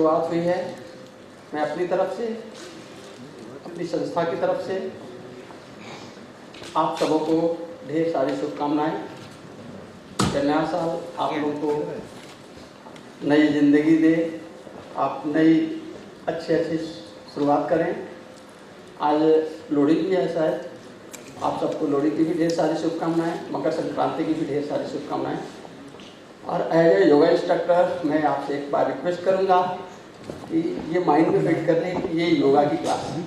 शुरुआत हुई है, मैं अपनी तरफ से, अपनी संस्था की तरफ से आप सबों को ढेर सारी शुभकामनाएं। कि नया साल आप लोगों को नई ज़िंदगी दे, आप नई अच्छी शुरुआत करें। आज लोहड़ी भी है, शायद आप सबको लोहड़ी की भी ढेर सारी शुभकामनाएं, मकर संक्रांति की भी ढेर सारी शुभकामनाएं। और एज ए योगा इंस्ट्रक्टर मैं आपसे एक बार रिक्वेस्ट करूंगा कि ये माइंड में फिट कर लें कि ये योगा की क्लास है,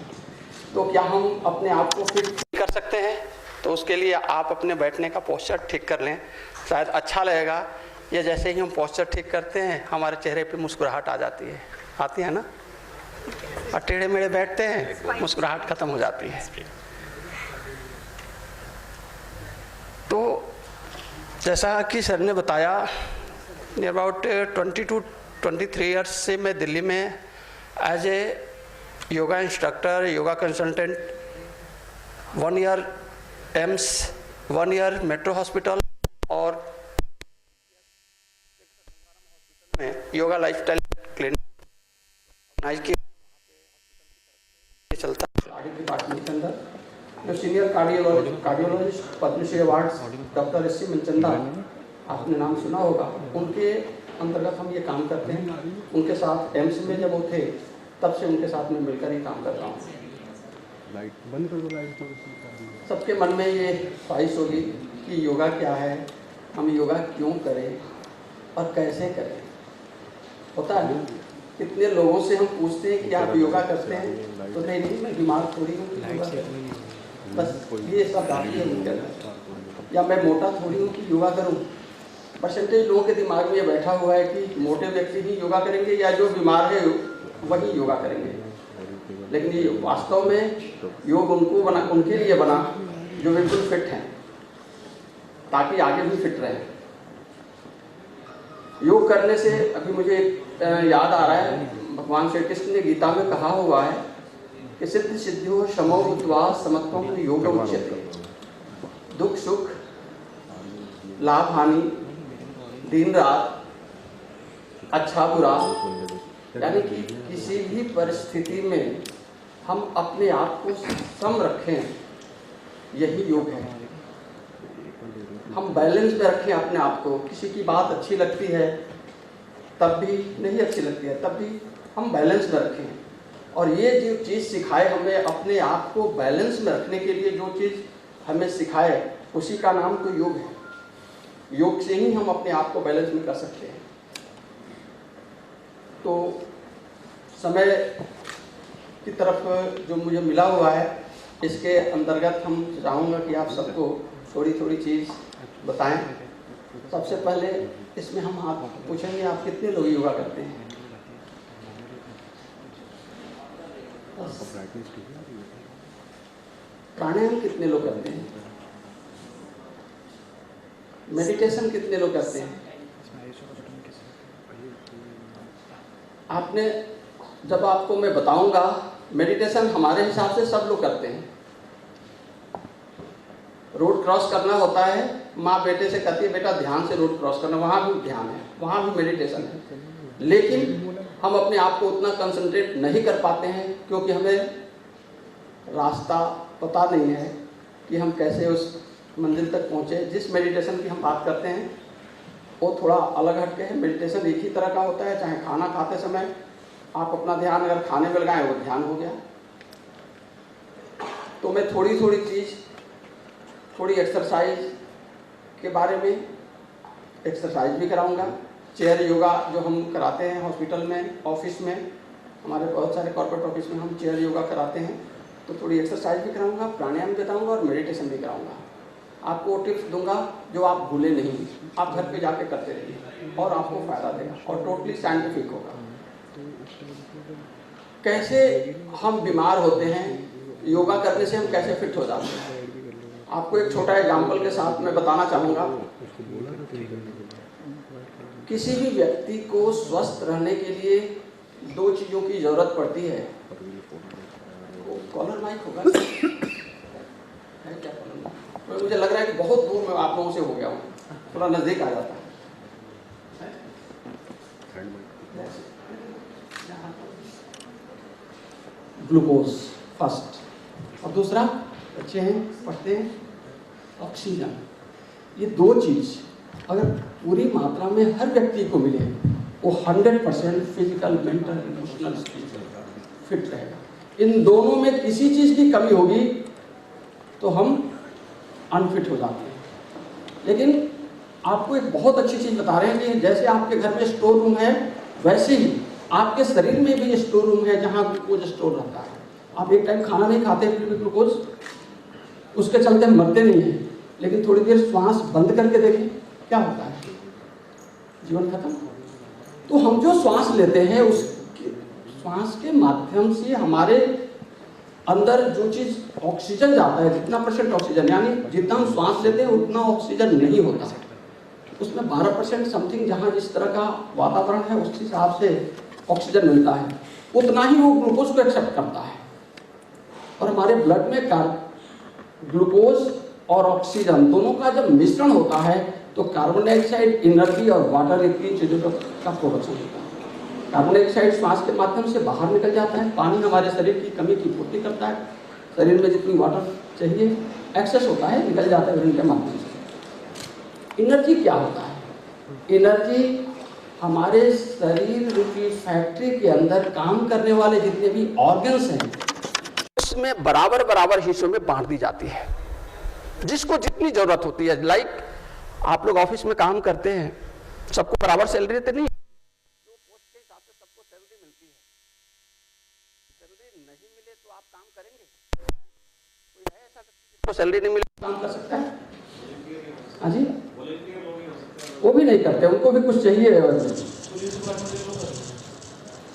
तो क्या हम अपने आप को फिट कर सकते हैं? तो उसके लिए आप अपने बैठने का पोस्चर ठीक कर लें, शायद अच्छा लगेगा। ये जैसे ही हम पोस्चर ठीक करते हैं हमारे चेहरे पे मुस्कुराहट आ जाती है, आती है ना, और टेढ़े मेढ़े बैठते हैं मुस्कुराहट खत्म हो जाती है। तो जैसा कि सर ने बताया, नियर अबाउट 20 to 23 ईयर्स से मैं दिल्ली में as a yoga instructor, yoga consultant, 1 year AIIMS, 1 year metro hospital और में योगा लाइफस्टाइल क्लिनिक चलता है डिपार्टमेंट के अंदर। जो senior cardiologist Padmashri awards doctor S C Manchanda, आपने नाम सुना होगा, उनके अंतर्गत हम ये काम करते हैं। उनके साथ एम्स में जब वो थे तब से उनके साथ में मिलकर ही काम कर रहा हूँ। सबके मन में ये ख्वाहिश होगी कि योगा क्या है, हम योगा क्यों करें और कैसे करें। होता है ना, कितने लोगों से हम पूछते हैं कि आप योगा करते हैं, तो नहीं मैं बीमार थोड़ी हूँ कि योगा करूँ, बस ये सब बात है। या मैं मोटा थोड़ी हूँ कि योगा करूँ। परसेंटेज लोगों के दिमाग में ये बैठा हुआ है कि मोटे व्यक्ति ही योगा करेंगे या जो बीमार है वही योगा करेंगे। लेकिन ये वास्तव में योग उनके लिए बना जो बिल्कुल फिट हैं, ताकि आगे भी फिट रहें। योग करने से अभी मुझे याद आ रहा है, भगवान श्री कृष्ण ने गीता में कहा हुआ है कि सिद्ध सिद्धियों शमो भूत्वा समत्वम योग उच्यते। दुख सुख, लाभ हानि, दिन रात, अच्छा बुरा, यानी कि किसी भी परिस्थिति में हम अपने आप को सम रखें, यही योग है। हम बैलेंस में रखें अपने आप को। किसी की बात अच्छी लगती है तब भी, नहीं अच्छी लगती है तब भी हम बैलेंस में रखें। और ये जो चीज़ सिखाए हमें अपने आप को बैलेंस में रखने के लिए, जो चीज़ हमें सिखाए उसी का नाम तो योग है। योग से ही हम अपने आप को बैलेंस में कर सकते हैं। तो समय की तरफ जो मुझे मिला हुआ है, इसके अंतर्गत हम चाहूँगा कि आप सबको थोड़ी थोड़ी चीज़ बताएं। सबसे पहले इसमें हम आप पूछेंगे, आप कितने लोग योगा करते हैं? प्राणायाम कितने लोग करते हैं? मेडिटेशन कितने लोग करते हैं? आपने, जब आपको मैं बताऊंगा, मेडिटेशन हमारे हिसाब से सब लोग करते हैं। रोड क्रॉस करना होता है, माँ बेटे से कहती है बेटा ध्यान से रोड क्रॉस करना, वहाँ भी ध्यान है, वहाँ भी मेडिटेशन है। लेकिन हम अपने आप को उतना कंसंट्रेट नहीं कर पाते हैं क्योंकि हमें रास्ता पता नहीं है कि हम कैसे उस मंजिल तक पहुँचे। जिस मेडिटेशन की हम बात करते हैं वो थोड़ा अलग हटके है। मेडिटेशन एक ही तरह का होता है, चाहे खाना खाते समय आप अपना ध्यान अगर खाने में लगाएं वो ध्यान हो गया। तो मैं थोड़ी थोड़ी चीज़, थोड़ी एक्सरसाइज के बारे में एक्सरसाइज भी कराऊंगा। चेयर योगा जो हम कराते हैं हॉस्पिटल में, ऑफिस में, हमारे बहुत सारे कॉर्पोरेट ऑफिस में हम चेयर योगा कराते हैं, तो थोड़ी एक्सरसाइज भी कराऊंगा, प्राणायाम भी बताऊंगा और मेडिटेशन भी कराऊंगा। आपको टिप्स दूंगा जो आप भूले नहीं, आप घर पे जाके करते रहिए और आपको फ़ायदा देगा और टोटली साइंटिफिक होगा। कैसे हम बीमार होते हैं, योगा करने से हम कैसे फिट हो जाते हैं, आपको एक छोटा एग्जाम्पल के साथ मैं बताना चाहूँगा। किसी भी व्यक्ति को स्वस्थ रहने के लिए 2 चीज़ों की ज़रूरत पड़ती है। कॉलर माइक होगा है क्या? तो मुझे लग रहा है कि बहुत दूर में आप लोगों से हो गया हूँ, थोड़ा नज़दीक आ जाता है। ग्लूकोज फर्स्ट, और दूसरा बच्चे हैं पढ़ते हैं ऑक्सीजन। ये दो चीज़ अगर पूरी मात्रा में हर व्यक्ति को मिले वो 100% physical, mental, emotional, spiritual fit रहेगा। इन दोनों में किसी चीज़ की कमी होगी तो हम अनफिट हो जाते हैं। लेकिन आपको एक बहुत अच्छी चीज़ बता रहे हैं कि जैसे आपके घर में स्टोर रूम है वैसे ही आपके शरीर में भी स्टोर रूम है जहाँ ग्लूकोज स्टोर रहता है। आप एक टाइम खाना नहीं खाते फिर भी ग्लूकोज उसके चलते मरते नहीं हैं, लेकिन थोड़ी देर श्वास बंद करके देखें क्या होता है, जीवन खत्म। तो हम जो श्वास लेते हैं उस श्वास के माध्यम से हमारे अंदर जो चीज़ ऑक्सीजन जाता है, जितना % ऑक्सीजन, यानी जितना हम श्वास लेते हैं उतना ऑक्सीजन नहीं होता, उसमें 12% समथिंग जहाँ जिस तरह का वातावरण है उस हिसाब से ऑक्सीजन मिलता है, उतना ही वो ग्लूकोज को एक्सेप्ट करता है। और हमारे ब्लड में ग्लूकोज और ऑक्सीजन दोनों का जब मिश्रण होता है तो कार्बन डाइऑक्साइड, एनर्जी और वाटर, ये तीन चीज़ों का प्रोडक्शन होता है। कार्बन डाइऑक्साइड श्वास के माध्यम से बाहर निकल जाता है, पानी हमारे शरीर की कमी की पूर्ति करता है, शरीर में जितनी वाटर चाहिए एक्सेस होता है निकल जाता है यूरिन के माध्यम से। एनर्जी क्या होता है? एनर्जी हमारे शरीर की फैक्ट्री के अंदर काम करने वाले जितने भी ऑर्गन्स हैं उसमें बराबर बराबर हिस्सों में बांट दी जाती है, जिसको जितनी जरूरत होती है। लाइक आप लोग ऑफिस में काम करते हैं, सबको बराबर सैलरी तो नहीं, जो पोस्ट के हिसाब से सबको सैलरी मिलती है, सैलरी नहीं मिले तो आप काम करेंगे? कोई है ऐसा जिसको सैलरी नहीं मिले काम कर सकता है? हाँ जी, वो भी नहीं करते, उनको भी कुछ चाहिए।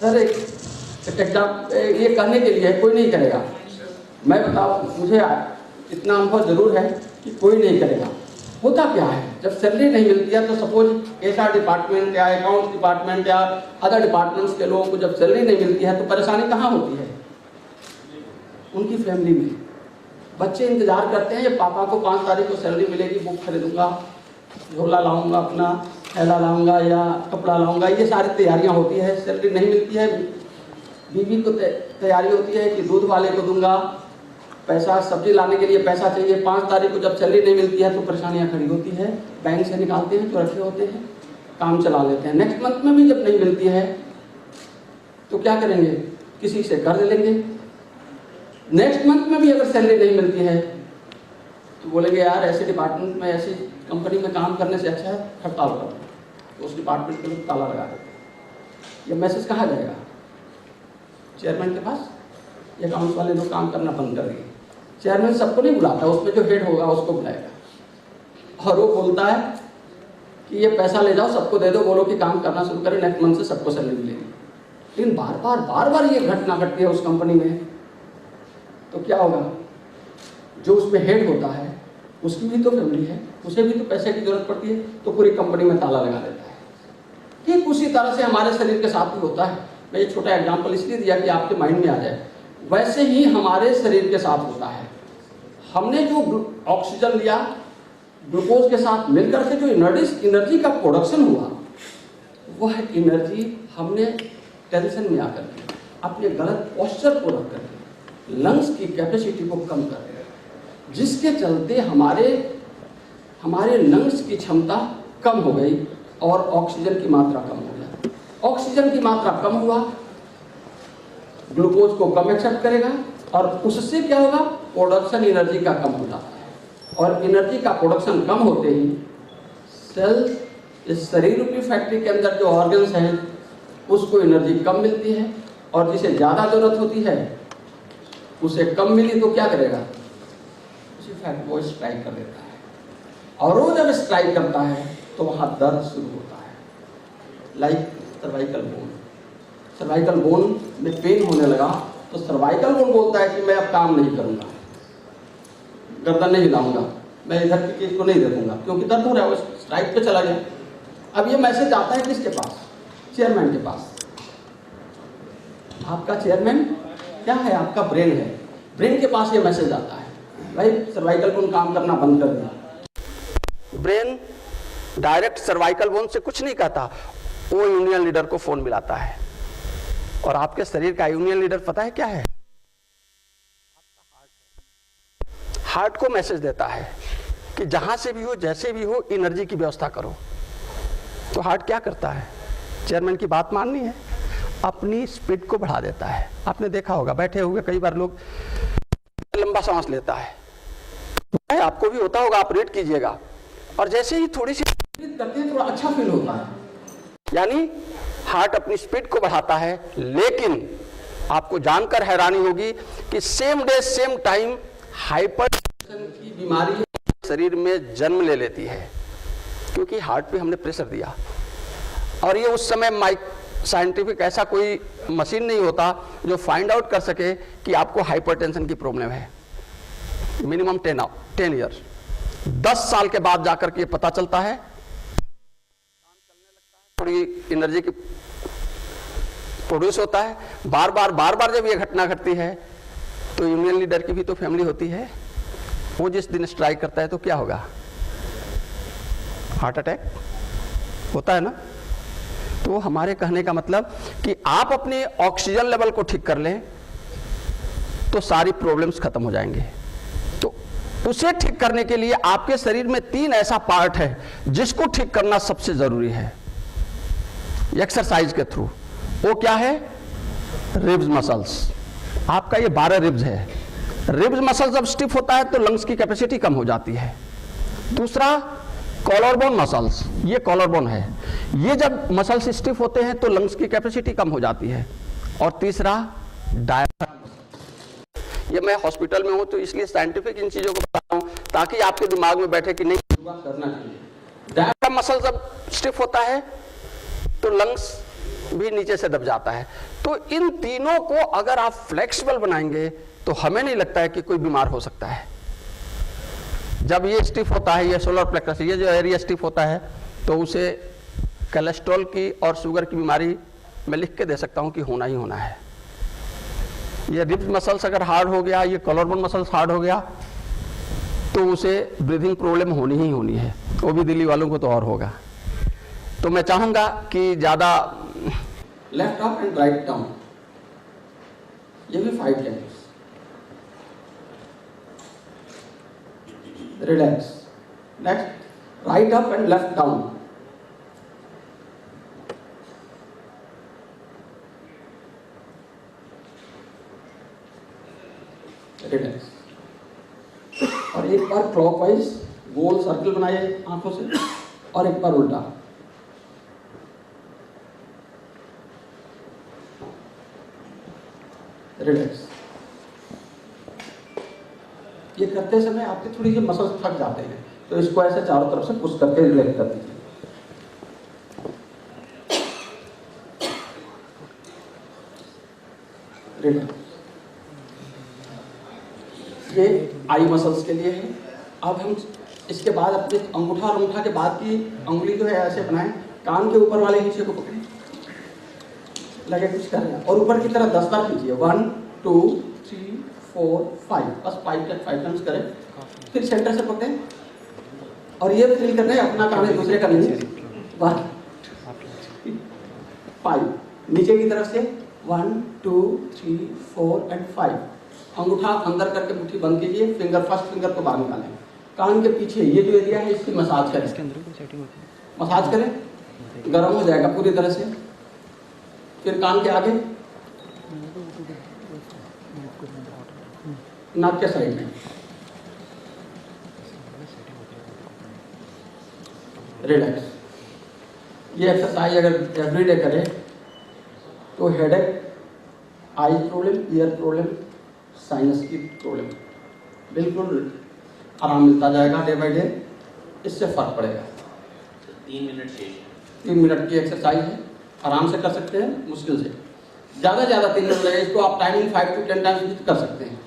सर एक एग्जाम ये करने के लिए कोई नहीं करेगा, मैं बताऊँ, मुझे इतना अनुभव जरूर है कि कोई नहीं करेगा। होता क्या है, जब सैलरी नहीं मिलती है तो सपोज एचआर डिपार्टमेंट या अकाउंट्स डिपार्टमेंट या अदर डिपार्टमेंट्स के लोगों को जब सैलरी नहीं मिलती है तो परेशानी कहाँ होती है? उनकी फैमिली में। बच्चे इंतजार करते हैं ये पापा को 5 तारीख को सैलरी मिलेगी, बुक खरीदूंगा, झोला लाऊंगा, अपना थैला लाऊंगा या कपड़ा लाऊंगा, ये सारी तैयारियां होती है। सैलरी नहीं मिलती है, बीवी को तैयारी होती है कि दूध वाले को दूंगा पैसा, सब्जी लाने के लिए पैसा चाहिए। 5 तारीख को जब सैलरी नहीं मिलती है तो परेशानियां खड़ी होती है, बैंक से निकालते हैं जो रखे होते हैं, काम चला लेते हैं। नेक्स्ट मंथ में भी जब नहीं मिलती है तो क्या करेंगे? किसी से कर्ज लेंगे। नेक्स्ट मंथ में भी अगर सैलरी नहीं मिलती है तो बोलेंगे यार ऐसे डिपार्टमेंट में, ऐसी कंपनी में काम करने से अच्छा है हड़ताल कर दो, तो उस डिपार्टमेंट के लोग ताला लगा देते हैं। ये मैसेज कहाँ जाएगा? चेयरमैन के पास। ये अकाउंट्स वाले लोग काम करना बंद कर दिए। चेयरमैन सबको नहीं बुलाता, उसमें जो हेड होगा उसको बुलाएगा और वो बोलता है कि ये पैसा ले जाओ, सबको दे दो, बोलो कि काम करना शुरू करें, नेक्स्ट मंथ से सबको सैलरी मिलेगी। लेकिन बार बार ये घटना घटती है उस कंपनी में, तो क्या होगा? जो उसमें हेड होता है उसकी भी तो फैमिली है, उसे भी तो पैसे की जरूरत पड़ती है, तो पूरी कंपनी में ताला लगा देता है। ठीक उसी तरह से हमारे शरीर के साथ भी होता है। मैं ये छोटा एग्जाम्पल इसलिए दिया कि आपके माइंड में आ जाए। वैसे ही हमारे शरीर के साथ होता है। हमने जो ऑक्सीजन लिया, ग्लूकोज के साथ मिलकर के जो एनर्जी का प्रोडक्शन हुआ, वह एनर्जी हमने टेंशन में आकर के, अपने गलत पोस्चर को रख करके, लंग्स की कैपेसिटी को कम कर दिया, जिसके चलते हमारे लंग्स की क्षमता कम हो गई और ऑक्सीजन की मात्रा कम हो गई। ऑक्सीजन की मात्रा कम हुआ, ग्लूकोज को कम एक्सेप्ट करेगा और उससे क्या होगा? प्रोडक्शन एनर्जी का कम हो जाता है और एनर्जी का प्रोडक्शन कम होते ही सेल्स, इस शरीर की फैक्ट्री के अंदर जो ऑर्गन्स हैं उसको एनर्जी कम मिलती है और जिसे ज़्यादा जरूरत होती है उसे कम मिली तो क्या करेगा? उसी फैक्ट वो स्ट्राइक कर देता है और वो जब स्ट्राइक करता है तो वहाँ दर्द शुरू होता है। Like cervical bone, cervical bone में पेन होने लगा तो सर्वाइकल बोन बोलता है कि मैं अब काम नहीं करूँगा, गर्दन नहीं हिलाऊंगा, मैं इधर की चीज़ को नहीं देखूंगा क्योंकि दर्द हो रहा है, वो स्ट्राइक पे चला गया। अब ये मैसेज आता है किसके पास? चेयरमैन के पास। आपका चेयरमैन क्या है? आपका ब्रेन है। ब्रेन के पास ये मैसेज आता है, भाई सर्वाइकल बोन काम करना बंद कर दिया। ब्रेन डायरेक्ट सर्वाइकल बोन से कुछ नहीं कहता, वो यूनियन लीडर को फोन मिलाता है और आपके शरीर का यूनियन लीडर पता है क्या है? हार्ट को मैसेज देता है कि जहाँ से भी हो, जैसे भी हो, एनर्जी की व्यवस्था करो। तो हार्ट क्या करता है? चेयरमैन की बात माननी है, अपनी स्पीड को बढ़ा देता है। आपने देखा होगा बैठे हुए कई बार लोग लंबा सांस लेता है, आपको भी होता होगा, आप रेट कीजिएगा, और जैसे ही थोड़ी सी करते हैं थोड़ा अच्छा फील होता है। यानी हार्ट अपनी स्पीड को बढ़ाता है, लेकिन आपको जानकर हैरानी होगी कि same day same time hypertension की बीमारी शरीर में जन्म ले लेती है, क्योंकि हार्ट पे हमने प्रेशर दिया। और ये उस समय साइंटिफिक ऐसा कोई मशीन नहीं होता जो फाइंड आउट कर सके कि आपको हाइपरटेंशन की प्रॉब्लम है। मिनिमम 10 ईयर, 10 साल के बाद जाकर के पता चलता है, थोड़ी एनर्जी की प्रोड्यूस होता है। बार बार जब ये घटना घटती है तो यूनियन लीडर की भी तो फैमिली होती है, वो जिस दिन स्ट्राइक करता है तो क्या होगा? हार्ट अटैक होता है ना। तो हमारे कहने का मतलब कि आप अपने ऑक्सीजन लेवल को ठीक कर लें तो सारी प्रॉब्लम्स खत्म हो जाएंगे। तो उसे ठीक करने के लिए आपके शरीर में 3 ऐसा पार्ट है जिसको ठीक करना सबसे जरूरी है एक्सरसाइज के थ्रू। वो क्या है? Ribs muscles. आपका ये 12 रिब्स है। रिब्स मसल जब स्टिफ होता है तो लंग्स की कैपेसिटी कम हो जाती है। दूसरा कॉलरबोन मसल्स, ये कॉलरबोन है, ये जब मसल्स स्टिफ होते हैं तो लंग्स की कैपेसिटी कम हो जाती है। और तीसरा डायफ्राम। ये मैं हॉस्पिटल में हूं तो इसलिए साइंटिफिक इन चीजों को बता रहा हूं ताकि आपके दिमाग में बैठे कि नहीं करना चाहिए। डायफ्राम मसल जब स्टिफ होता है तो लंग्स भी नीचे से दब जाता है। तो इन तीनों को अगर आप फ्लेक्सिबल बनाएंगे तो हमें नहीं लगता है कि कोई बीमार हो सकता है। जब ये स्टिफ होता है, ये सोलर प्लेक्सस, ये जो एरिया स्टिफ होता है, तो उसे कोलेस्ट्रॉल की और शुगर की बीमारी मैं लिख के दे सकता हूं कि होना ही होना है। ये रिब्स मसल्स अगर हार्ड हो गया, ये कॉलरबोन मसल्स हार्ड हो गया तो उसे ब्रीदिंग प्रॉब्लम होनी ही होनी है। वो भी दिल्ली वालों को तो और होगा। तो मैं चाहूंगा कि ज़्यादा left up and write down, ये भी 5 times. Relax. Next, right up and left down. Relax. और एक बार क्लॉकवाइज गोल सर्कल बनाइए आंखों से, और एक बार उल्टा। रिलैक्स। ये करते समय आपके थोड़ी सी मसल्स थक जाते हैं, तो इसको ऐसे चारों तरफ से पुश करके रिलैक्स कर दीजिए। रिलैक्स। ये आई मसल्स के लिए है। अब हम इसके बाद अपने अंगूठा और अंगूठा के बाद की उंगली जो है ऐसे बनाएं, कान के ऊपर वाले हिस्से को पकड़ें, लगे कुछ कर रहे हैं, और ऊपर की तरफ 10 बार कीजिए। 1 2 3 4 5, बस 5 टाइम्स करें। फिर सेंटर से पकड़ें और ये फील करना है अपना काम है, दूसरे का नहीं। 1 5 नीचे की तरफ से 1 2 3 4 एंड 5। अंगूठा अंदर करके मुट्ठी बंद कीजिए, फिंगर फर्स्ट फिंगर को बाहर निकालें। कान के पीछे ये जो एरिया है इसकी मसाज करें, मसाज करें, गर्म हो जाएगा पूरी तरह से। फिर कान के आगे, नाक के साइड में। रिलैक्स। ये एक्सरसाइज अगर एवरीडे करें तो हेडेक, आई प्रॉब्लम, ईयर प्रॉब्लम, साइनस की प्रॉब्लम बिल्कुल आराम मिलता जाएगा डे बाय डे। इससे फर्क पड़ेगा। 3 मिनट की एक्सरसाइज है, आराम से कर सकते हैं, मुश्किल से ज़्यादा 3 मिनट लगेगा। इसको आप टाइमिंग 5 to 10 टाइम्स भी कर सकते हैं।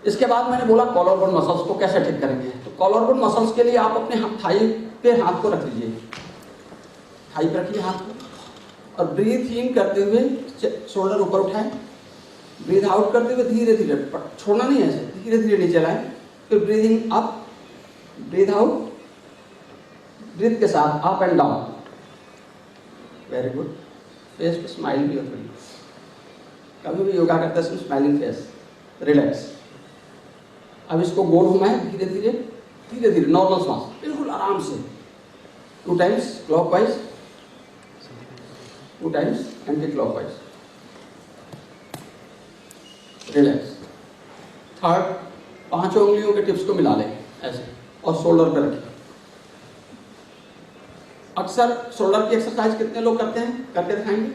इसके बाद मैंने बोला कॉलरबोन मसल्स को कैसे ठीक करेंगे। तो कॉलरबोन मसल्स के लिए आप अपने थाई पे हाथ को रख लीजिए, थाई पे रखिए हाथ को, और ब्रीथ इन करते हुए शोल्डर ऊपर उठाएं, ब्रीथ आउट करते हुए धीरे धीरे, छोड़ना नहीं है, ऐसे धीरे धीरे नीचे लाएं। फिर breathing up, breathe out, breathe के साथ up and down. Very good. Face पे स्माइल भी होती है, कभी भी योगा करते समय स्माइलिंग फेस। रिलैक्स। अब इसको गोल घुमाए धीरे धीरे धीरे धीरे, नॉर्मल सांस, बिल्कुल आराम से। 2 times clockwise, 2 times anti clockwise. Relax. Third, 5 उंगलियों के टिप्स को मिला लें ऐसे और शोल्डर पे रखें। अक्सर शोल्डर की एक्सरसाइज कितने लोग करते हैं, करके दिखाएंगे?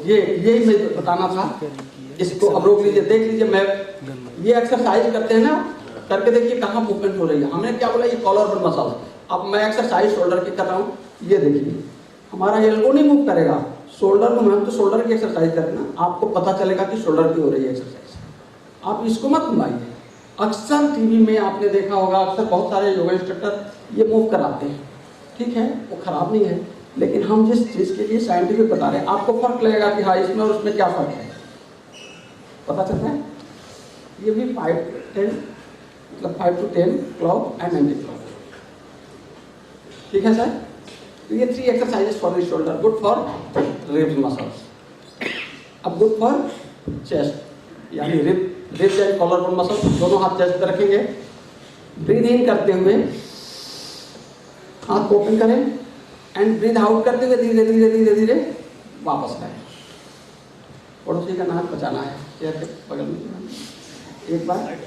ये मैं बताना था, इसको अब रोक लीजिए, देख लीजिए। मैं ये एक्सरसाइज करते हैं ना, करके देखिए कहाँ मूवमेंट हो रही है। हमने क्या बोला, ये कॉलर पर मसल। अब मैं एक्सरसाइज शोल्डर की कर रहा हूँ, ये देखिए हमारा एल्बो नहीं मूव करेगा, शोल्डर को मैम तो शोल्डर की एक्सरसाइज करना, आपको पता चलेगा कि शोल्डर की हो रही है एक्सरसाइज। आप इसको मत घुमाइए। अक्सर टीवी में आपने देखा होगा, अक्सर बहुत सारे योगा इंस्ट्रक्टर ये मूव कराते हैं, ठीक है, वो खराब नहीं है, लेकिन हम जिस चीज़ के लिए साइंटिफिक बता रहे हैं, आपको फर्क लगेगा कि हाँ इसमें और उसमें क्या फर्क है, पता चलता है। ये भी 5 to 10 मतलब 5 to 10 clock and anti clock, ठीक है सर। तो ये 3 exercises for the shoulder, good for ribs muscles. अब गुड फॉर चेस्ट, यानी ribs and collar bone muscle, दोनों हाथ चेस्ट पे रखेंगे। ब्रीद इन करते हुए हाथ ओपन करें एंड ब्रीद आउट करते हुए धीरे धीरे धीरे धीरे वापस लाएं। पड़ोसी का नाक बचाना है, चेयर के बगल में एक बार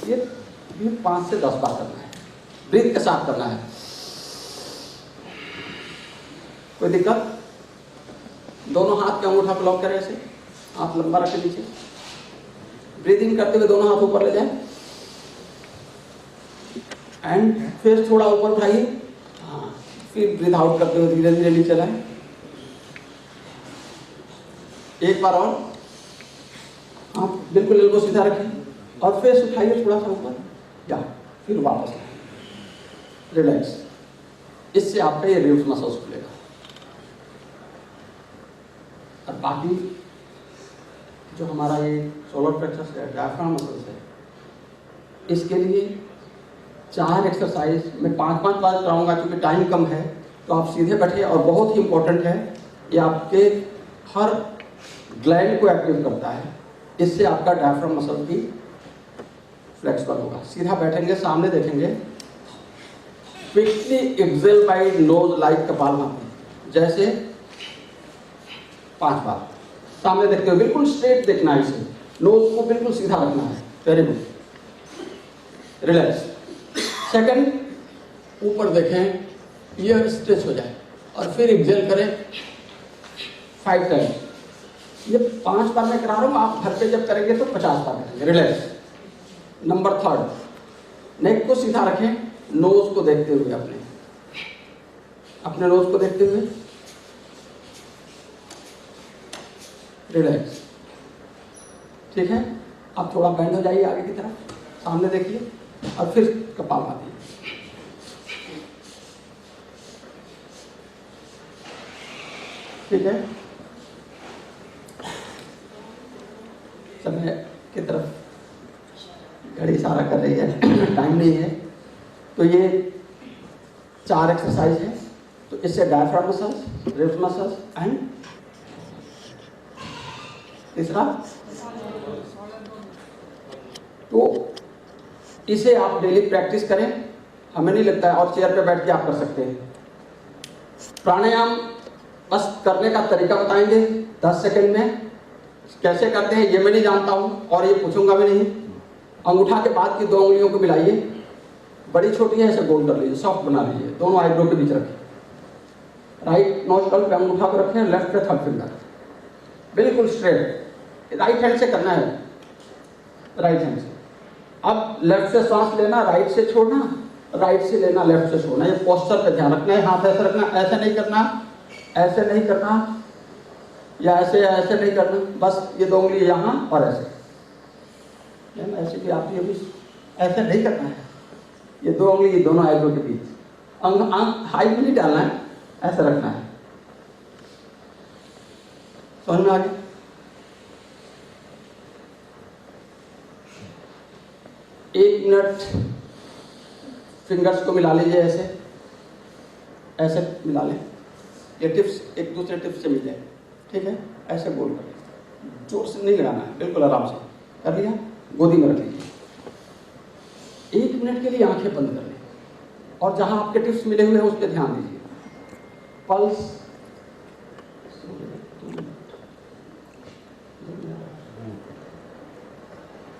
ये 5 से 10 बार करना है, ब्रीथ के साथ करना है। कोई दिक्कत? दोनों हाथ के अंगूठा को लॉक करें ऐसे, हाथ लंबा रखें नीचे। ब्रीथ इन करते हुए दोनों हाथ ऊपर ले जाएं एंड फिर थोड़ा ऊपर उठाइए, हाँ, फिर ब्रीथ आउट करते हुए धीरे धीरे नीचे लाएं। एक बार और, हाँ बिल्कुल एल्बो सीधा रखें और फेस उठाइए थोड़ा सा ऊपर, या फिर वापस लाएं। रिलैक्स। इससे आपका ये रिब्स मसल्स खुलेगा। और बाकी जो हमारा ये सोलर प्लेक्सस है, डायफ्राम मसल्स है, इसके लिए 4 एक्सरसाइज मैं 5-5 बार कराऊंगा, क्योंकि टाइम कम है, तो आप सीधे बैठिए। और बहुत ही इंपॉर्टेंट है, ये आपके हर ग्लैंड को एक्टिव करता है, इससे आपका डायफ्राम मसल भी फ्लेक्सिबल होगा। सीधा बैठेंगे, सामने देखेंगे, quickly exhale by nose like kapalbhati, जैसे 5 बार सामने देखते हो, बिल्कुल स्ट्रेट देखना है, इसे नोज को बिल्कुल सीधा रखना है। Very good. रिलैक्स। सेकंड, ऊपर देखें, ये स्ट्रेच हो जाए और फिर एक्सेल करें 5 टाइम्स। ये 5 बार मैं करा रहा हूँ, आप घर पे जब करेंगे तो 50 बार करेंगे। रिलैक्स। नंबर 3, नेक को सीधा रखें, नोज को देखते हुए, अपने नोज को देखते हुए। रिलैक्स। ठीक है, अब थोड़ा बेंड हो जाइए आगे की तरफ, सामने देखिए और फिर कपालभाति। ठीक है, समय की तरफ घड़ी इशारा कर रही है, टाइम नहीं है। तो ये 4 एक्सरसाइज है, तो इससे diaphragm muscles, ribs muscles and तीसरा, तो इसे आप डेली प्रैक्टिस करें, हमें नहीं लगता है, और चेयर पे बैठ के आप कर सकते हैं। प्राणायाम बस करने का तरीका बताएंगे 10 सेकंड में, कैसे करते हैं ये मैं नहीं जानता हूँ और ये पूछूंगा भी नहीं। अंगूठा के बाद की 2 उंगलियों को मिलाइए, बड़ी छोटी है ऐसे गोल कर लीजिए, सॉफ्ट बना लीजिए, दोनों आईब्रो के बीच रखें। राइट नोस्ट्रल पे अंगूठा को रखें, लेफ्ट पे थर्ड फिंगर, बिल्कुल स्ट्रेट। राइट हैंड से करना है, राइट हैंड से। अब लेफ्ट से सांस लेना, राइट से छोड़ना, राइट से लेना, लेफ्ट से छोड़ना। ये पोस्चर पे ध्यान रखना है, हाथ ऐसे रखना, ऐसे नहीं करना, ऐसे नहीं करना, या ऐसे नहीं करना। बस ये 2 उंगली यहाँ और ऐसे ऐसे भी आती है, ऐसे नहीं करना है। ये 2 उंगली दोनों आईब्रो के बीच, हाई में नहीं डालना है, ऐसे रखना है। समझ में आ गया? एक मिनट फिंगर्स को मिला लीजिए, ऐसे ऐसे मिला लें। ये टिप्स एक दूसरे टिप्स से मिले, ठीक है, ऐसे बोल कर जोर से नहीं लगाना है, बिल्कुल आराम से कर लिया, गोदी में रख लीजिए, 1 मिनट के लिए आंखें बंद कर लें और जहां आपके टिप्स मिले हुए हैं उस पर ध्यान दीजिए। पल्स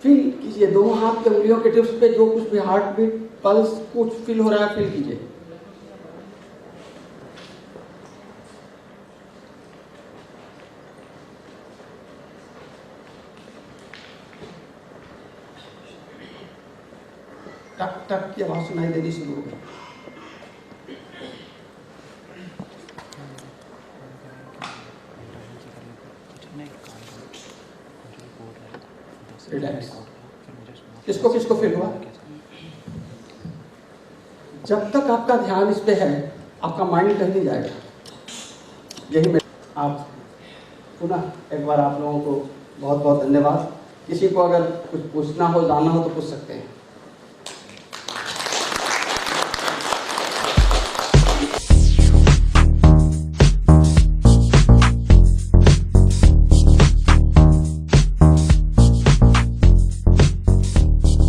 फील कीजिए, दोनों हाथ के उंगलियों के टिप्स पे जो कुछ भी हार्ट बीट पल्स कुछ फील हो रहा है फील कीजिए। टक टक की आवाज सुनाई देनी शुरू हो गई। रिलैक्स। किसको किसको फील हुआ? जब तक आपका ध्यान इस पे है आपका माइंड कहीं नहीं जाएगा। यही आप पुनः एक बार आप लोगों को बहुत बहुत धन्यवाद। किसी को अगर कुछ पूछना हो जानना हो तो पूछ सकते हैं।